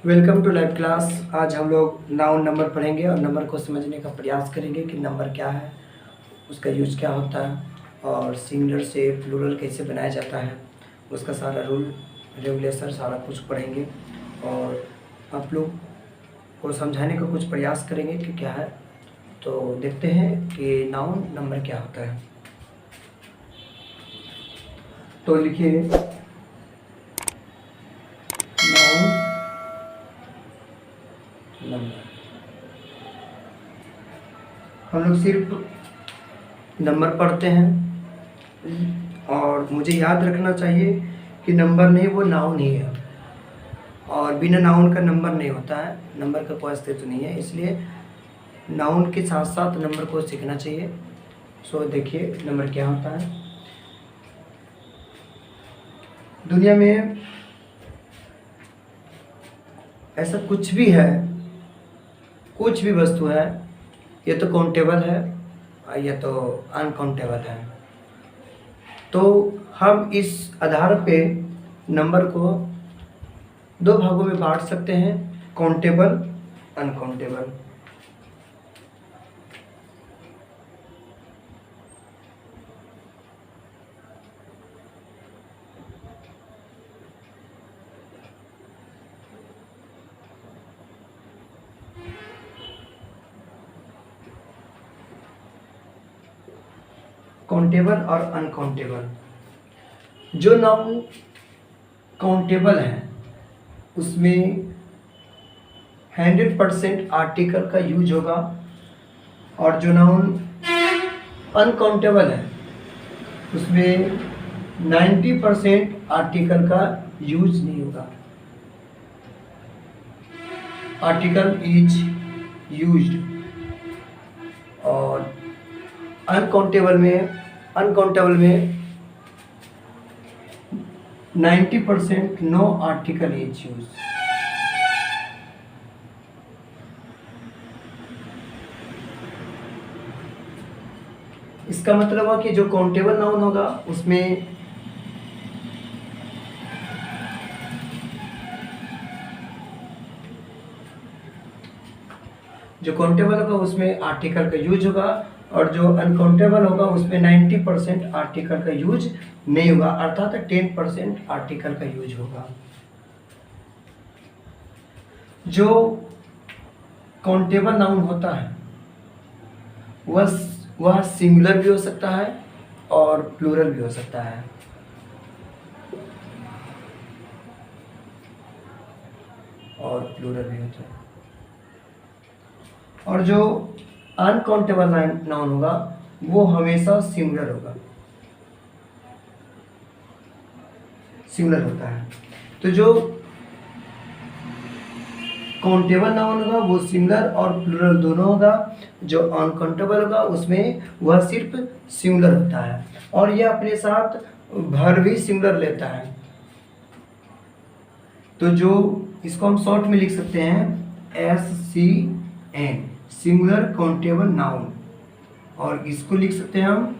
Welcome to live class. आज हम लोग नाउन नंबर पढ़ेंगे और नंबर को समझने का प्रयास करेंगे कि नंबर क्या है, उसका यूज क्या होता है और सिंगुलर से प्लूरल कैसे बनाया जाता है, उसका सारा रूल रेगुलेशन सारा कुछ पढ़ेंगे और आप लोग को समझाने का कुछ प्रयास करेंगे कि क्या है। तो देखते हैं कि नाउन नंबर क्या होता है। तो लिखिए नाउन नंबर। हम लोग सिर्फ नंबर पढ़ते हैं और मुझे याद रखना चाहिए कि नंबर नहीं, वो नाउन ही है और बिना नाउन का नंबर नहीं होता है, नंबर का कोई अस्तित्व नहीं है। इसलिए नाउन के साथ साथ नंबर को सीखना चाहिए। सो देखिए नंबर क्या होता है। दुनिया में ऐसा कुछ भी है, कुछ भी वस्तु है, ये तो काउंटेबल है और ये तो अनकाउंटेबल है। तो हम इस आधार पे नंबर को दो भागों में बांट सकते हैं, काउंटेबल, अनकाउंटेबल। काउंटेबल और अनकाउंटेबल। जो नाउन काउंटेबल है उसमें 100% आर्टिकल का यूज होगा और जो नाउन अनकाउंटेबल है उसमें 90% आर्टिकल का यूज नहीं होगा। Article is used. और अनकाउंटेबल में 90% नो आर्टिकल इज यूज। इसका मतलब है कि जो काउंटेबल नाउन होगा उसमें आर्टिकल का यूज होगा और जो अनकाउंटेबल होगा उसमें 90% आर्टिकल का यूज नहीं होगा, अर्थात 10% आर्टिकल का यूज होगा। जो काउंटेबल नाउन होता है वह सिंगुलर भी हो सकता है और प्लूरल भी हो सकता है। और जो अनकाउंटेबल नाउन होगा वो हमेशा सिंगुलर होता है। तो जो काउंटेबल नाउन होगा वो सिंगुलर और प्लूरल दोनों होगा। जो अनकाउंटेबल होगा उसमें वह सिर्फ सिंगुलर होता है और यह अपने साथ वर्ब भी सिंगुलर लेता है। तो जो इसको हम शॉर्ट में लिख सकते हैं SCN, सिंगुलर काउंटेबल नाउन, और इसको लिख सकते हैं हम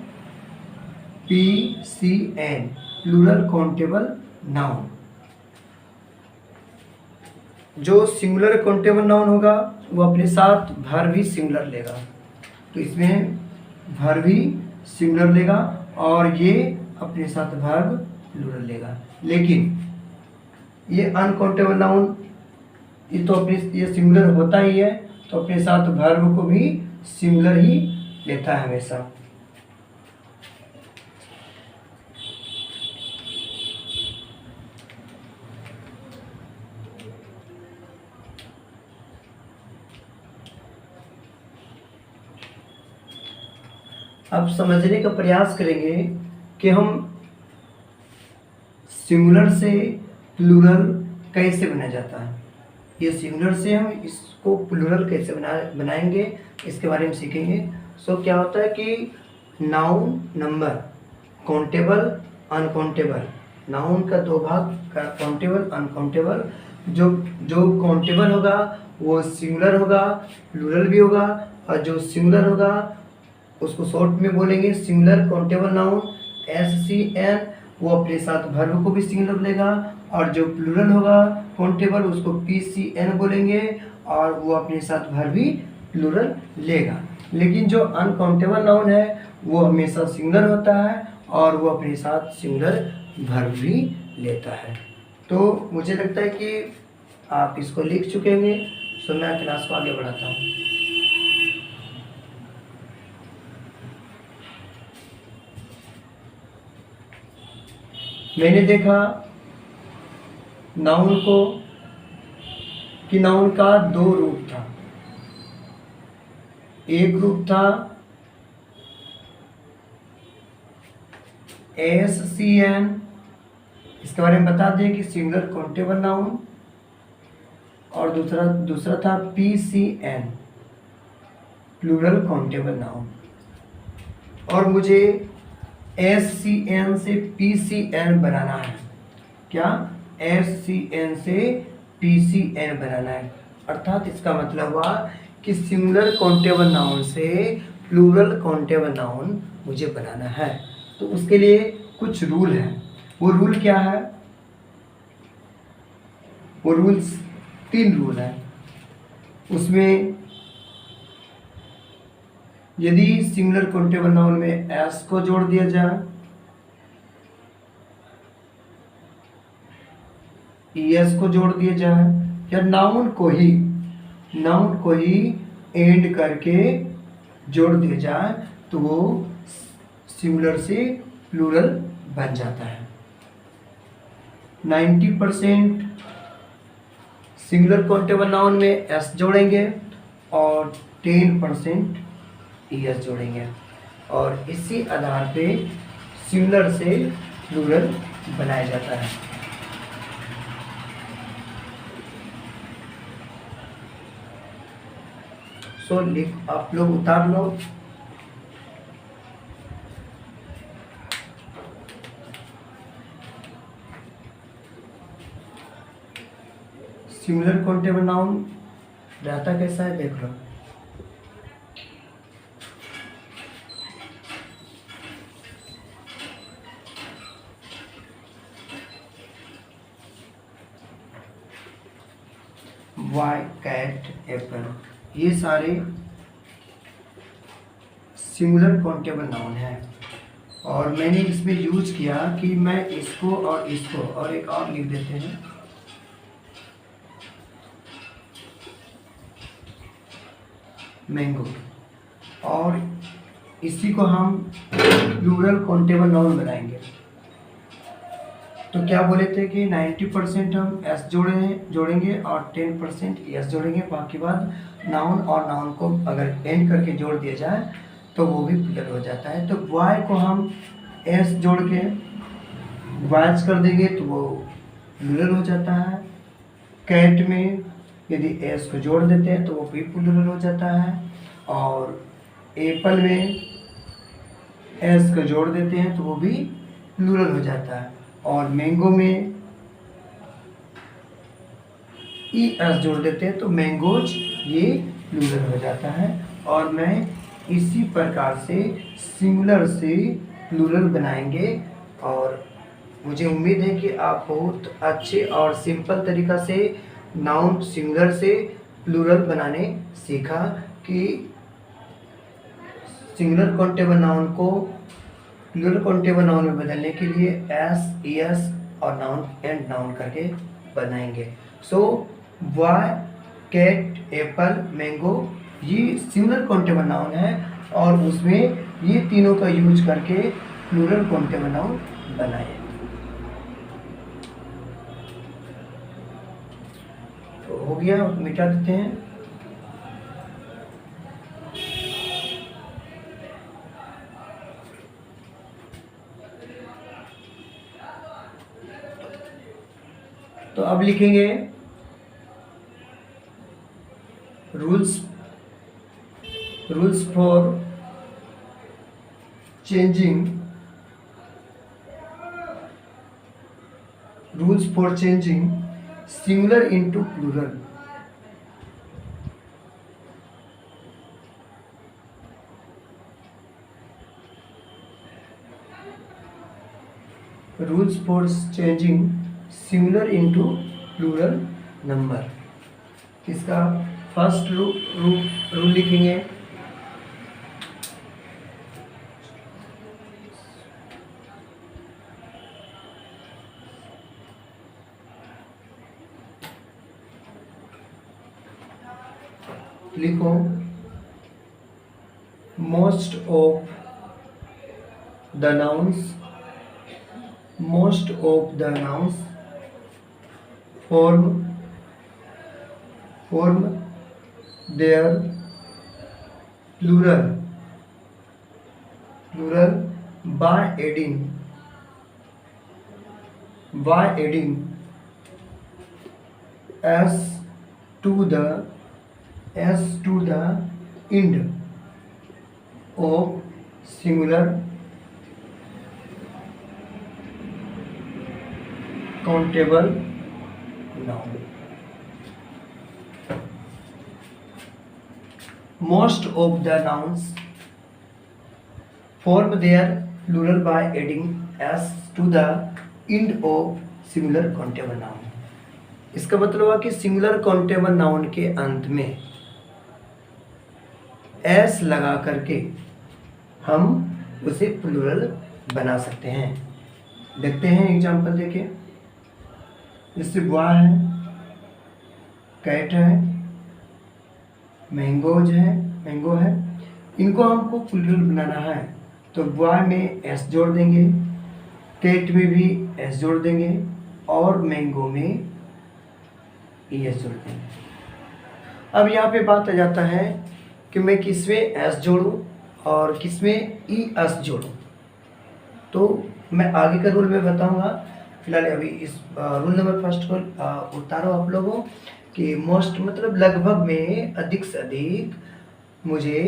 PCN, प्लूरल काउंटेबल नाउन। जो सिंगुलर काउंटेबल नाउन होगा वो अपने साथ वर्ब भी सिंगुलर लेगा। तो इसमें वर्ब भी सिंगुलर लेगा और ये अपने साथ वर्ब प्लूरल लेगा। लेकिन ये अनकाउंटेबल नाउन ये सिंगुलर होता ही है, तो अपने साथ वर्ब को भी सिंगुलर ही लेता है हमेशा। अब समझने का प्रयास करेंगे कि हम सिंगुलर से प्लूरल कैसे बनाया जाता है। ये सिंगुलर से हम इसको प्लूरल कैसे बनाएंगे इसके बारे में सीखेंगे। सो क्या होता है कि noun number, countable, uncountable. Noun का दो भाग, काउंटेबल, अनकाउंटेबल। जो काउंटेबल होगा वो सिंगुलर होगा, प्लूरल भी होगा, और जो सिंगुलर होगा उसको शॉर्ट में बोलेंगे सिंगुलर काउंटेबल नाउन SCN, वो अपने साथ वर्ब को भी सिंगुलर लेगा, और जो प्लूरल होगा काउंटेबल उसको PCN बोलेंगे, और वो अपने साथ वर्ब भी प्लूरल लेगा। लेकिन जो अनकाउंटेबल नाउन है वो हमेशा सिंगुलर होता है और वो अपने साथ सिंगुलर वर्ब भी लेता है। तो मुझे लगता है कि आप इसको लिख चुके होंगे, सो मैं क्लास को आगे बढ़ाता हूँ। मैंने देखा नाउन को कि नाउन का दो रूप था। एक रूप था SCN, इसके बारे में बता दें कि सिंगुलर काउंटेबल नाउन, और दूसरा था PCN, प्लूरल काउंटेबल नाउन। और मुझे SCN से PCN बनाना है। क्या? SCN से PCN बनाना है, अर्थात इसका मतलब हुआ कि सिंगुलर काउंटेबल नाउन से प्लूरल काउंटेबल नाउन मुझे बनाना है। तो उसके लिए कुछ रूल है। वो रूल क्या है? वो रूल्स 3 रूल है। उसमें यदि सिंगुलर काउंटेबल नाउन में S को जोड़ दिया जाए, ES को जोड़ दिया जाए, या नाउन को ही एंड करके जोड़ दिया जाए, तो वो सिंगुलर से प्लूरल बन जाता है। 90% सिंगुलर काउंटेबल नाउन में S जोड़ेंगे और 10% ES जोड़ेंगे, और इसी आधार पे सिंगुलर से प्लूरल बनाया जाता है। सो लिख आप लोग उतार लो। सिंगुलर काउंटेबल नाउन रहता कैसा है देख लो। वाई, कैट, एप्पल, ये सारे सिंगुलर काउंटेबल नाउन है। और मैंने इसमें यूज किया कि मैं इसको और एक और लिख देते हैं, मैंगो, और इसी को हम प्लूरल काउंटेबल नाउन बनाएंगे। तो क्या बोले थे कि 90% हम S जोड़ेंगे और 10% ES जोड़ेंगे, बाकी बाद नाउन और नाउन को अगर एंड करके जोड़ दिया जाए तो वो भी प्लूरल हो जाता है। तो बॉय को हम S जोड़ के बॉयज कर देंगे तो वो प्लूरल हो जाता है। कैट में यदि S को जोड़ देते हैं तो वो भी प्लूरल हो जाता है, और एप्पल में S को जोड़ देते हैं तो वो भी प्लूरल हो जाता है, और मैंगो में ES जोड़ देते हैं तो मैंगोज, ये प्लूरल हो जाता है। और मैं इसी प्रकार से सिंगुलर से प्लूरल बनाएंगे, और मुझे उम्मीद है कि आप बहुत अच्छे और सिंपल तरीक़ा से नाउन सिंगुलर से प्लूरल बनाने सीखा कि सिंगुलर काउंटेबल नाउन को प्लूरल काउंटेबल नाउन में बदलने के लिए S, ES और नाउन एंड नाउन करके बनाएंगे। So boy, cat, apple, mango, ये सिंगुलर काउंटेबल नाउन है, और उसमें ये तीनों का यूज करके प्लूरल काउंटेबल नाउन बनाए। तो हो गया, मिटा देते हैं। तो अब लिखेंगे rules for changing singular into plural. Rules for changing singular into plural number. इसका फर्स्ट रूल लिखेंगे, लिखो most of the nouns form their plural by adding s to the end of singular countable noun. Most of the nouns form their plural by adding s to the end of singular countable noun. इसका मतलब हुआ कि singular countable noun के अंत में S लगा करके हम उसे प्लूरल बना सकते हैं। देखते हैं एग्जांपल देखिए, जैसे बॉय है, कैट है, मैंगो है, इनको हमको प्लूरल बनाना है तो बॉय में एस जोड़ देंगे, कैट में भी एस जोड़ देंगे और मैंगो में एस जोड़ देंगे। अब यहाँ पे बात आ जाता है कि मैं किस में एस जोड़ूं और किस में ई एस जोड़ूं, तो मैं आगे का रूल में बताऊंगा। फिलहाल अभी इस रूल नंबर फर्स्ट को उतारो आप लोगों कि मोस्ट मतलब लगभग में अधिक से अधिक मुझे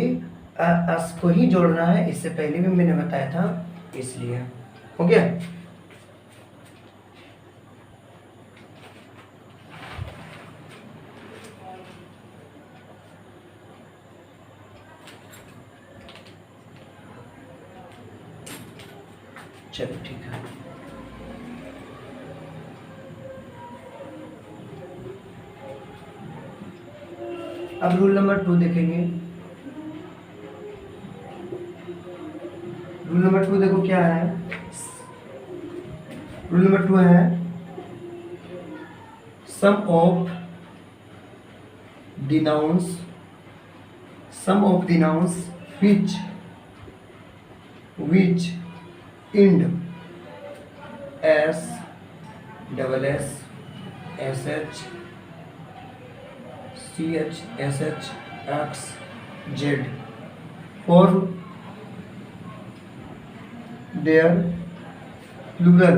एस को ही जोड़ना है। इससे पहले भी मैंने बताया था, इसलिए हो गया। चलो ठीक है। अब रूल नंबर 2 देखेंगे। रूल नंबर 2 देखो क्या है। रूल नंबर 2 है some of the nouns which end s double s sh ch sh x z form their plural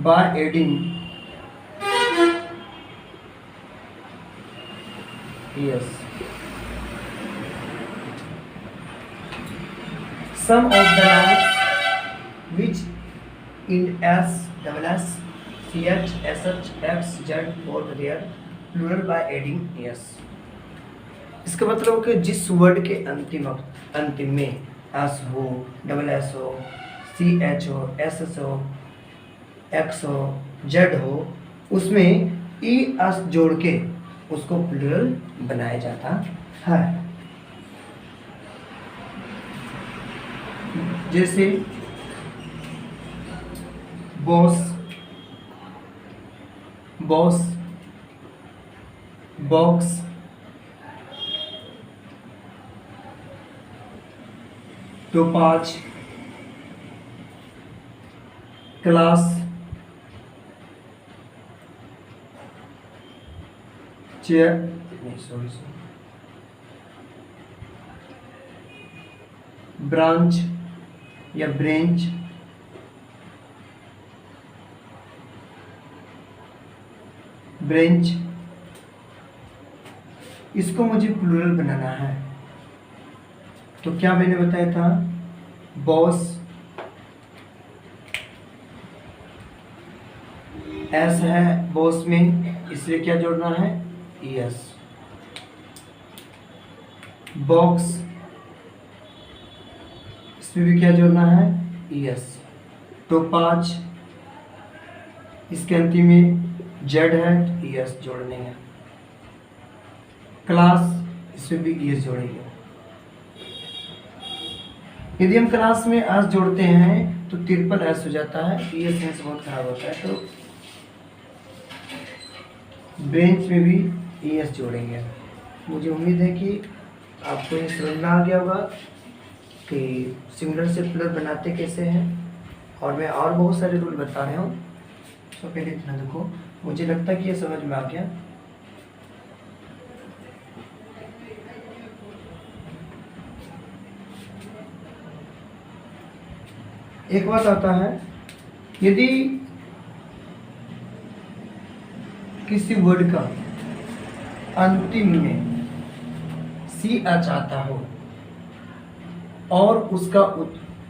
by adding yes. Some of the nouns which end s double s ch sh x z form their plural by adding s. इसका मतलब कि जिस word के अंतिम में S हो, double S हो, C H हो, एस एस हो, एक्स हो, जेड हो, उसमें ई एस जोड़ के उसको प्लूरल बनाया जाता है। जैसे बॉस, बॉक्स, तो 5 क्लास, चेयर, ब्रांच या ब्रेंच, इसको मुझे प्लूरल बनाना है। तो क्या मैंने बताया था, बॉस एस है बॉस में, इसलिए क्या जोड़ना है, एस। बॉक्स इसमें भी क्या जोड़ना है, एस। टोपाज, इसके अंतिम में जेड है तो ES जोड़ देंगे। क्लास, इसमें भी ES जोड़ेंगे। यदि हम क्लास में एस जोड़ते हैं तो ट्रिपल एस हो जाता है, ES से बहुत खराब होता है, तो बेंच में भी ES जोड़ेंगे। मुझे उम्मीद है कि आपको ये समझ में आ गया होगा कि सिंगुलर से प्लुरल बनाते कैसे हैं, और मैं और बहुत सारे रूल बता रहा हूँ। तो पहले इतना देखो, मुझे लगता है कि ये समझ में आ गया। एक बात आता है, यदि किसी वर्ड का अंतिम में CH आता हो और उसका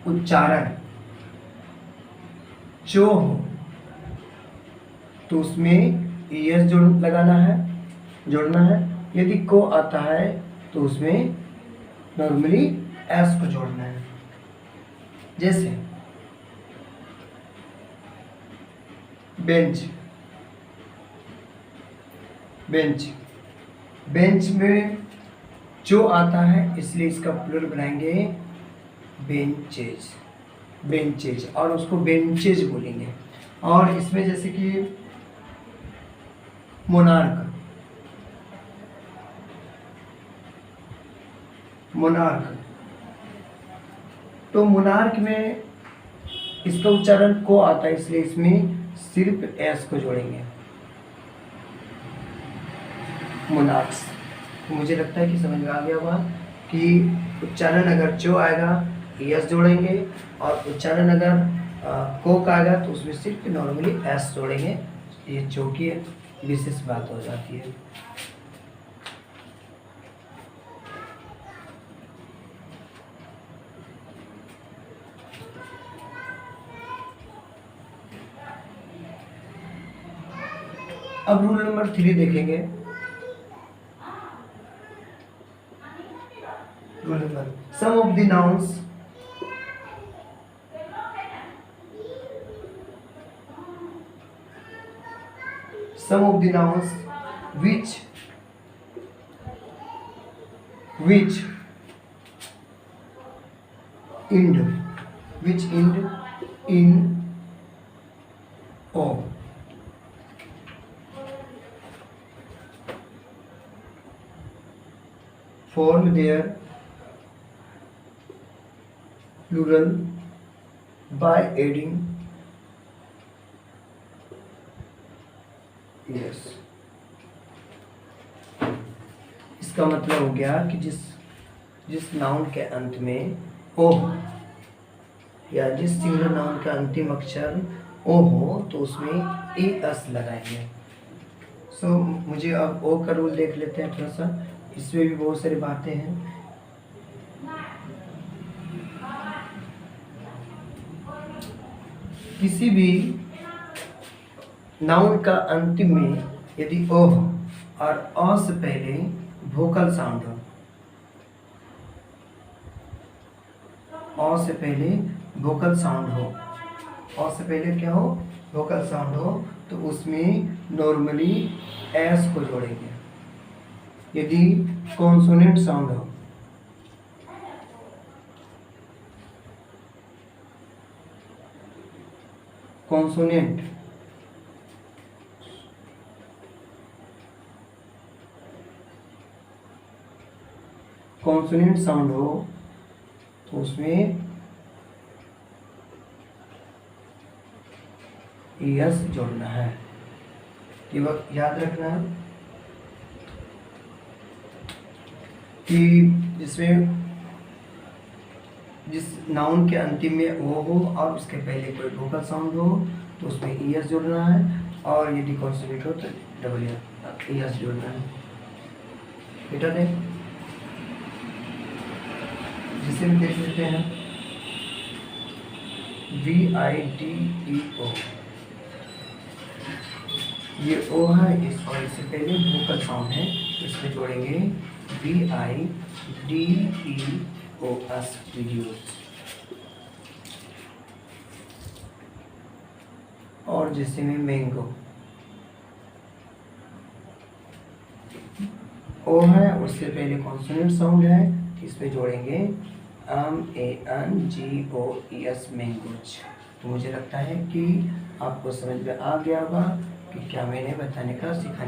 उच्चारण चो हो तो उसमें ES जोड़ना है। यदि को आता है तो उसमें नॉर्मली S को जोड़ना है। जैसे बेंच में जो आता है, इसलिए इसका प्लुरल बनाएंगे बेंचेज, और उसको बेंचेज बोलेंगे। और इसमें जैसे कि मोनार्क, तो मोनार्क में इसका उच्चारण को आता है, इसलिए इसमें सिर्फ एस को जोड़ेंगे, मोनार्क्स। तो मुझे लगता है कि समझ में आ गया होगा कि उच्चारण अगर जो आएगा एस जोड़ेंगे, और उच्चारण अगर को का आएगा तो उसमें सिर्फ नॉर्मली एस जोड़ेंगे। ये जो कि विशेष बात हो जाती है। अब रूल नंबर 3 देखेंगे। Rule number, some of the nouns which end in o form their plural by adding yes। इसका मतलब हो गया कि जिस नाउन के अंत में ओ या जिस सिंगुलर नाउन का अंतिम अक्षर ओ हो तो उसमें एस लगाएंगे। सो मुझे अब ओ का रूल देख लेते हैं थोड़ा सा, इसमें भी बहुत सारी बातें हैं। किसी भी नाउन का अंतिम में यदि ओ हो और अ से पहले वोकल साउंड हो, अ से पहले वोकल साउंड हो, अ से पहले क्या हो, वोकल साउंड हो, तो उसमें नॉर्मली एस को जोड़ेंगे। यदि कॉन्सोनेंट साउंड हो, कॉन्सोनेंट साउंड हो तो उसमें एस जोड़ना है। ये वक्त याद रखना है कि जिस नाउन के अंतिम में ओ हो और उसके पहले कोई वोकल साउंड हो तो उसमें एस जोड़ना है, और यदि कॉन्सोनेंट हो तो डबल एस जोड़ना है। बेटा देख, जिसे हम देख लेते हैं VIDEO, ये ओ है, इस और इससे पहले वोकल साउंड है, इसमें जोड़ेंगे VIDEOS, वीडियोस। और जैसे में मैंगो, ओ है उससे पहले कॉन्सोनेंट साउंड है, इसमें जोड़ेंगे MANGOES मैंगोज। तो मुझे लगता है कि आपको समझ में आ गया होगा कि क्या मैंने बताने का सिखाने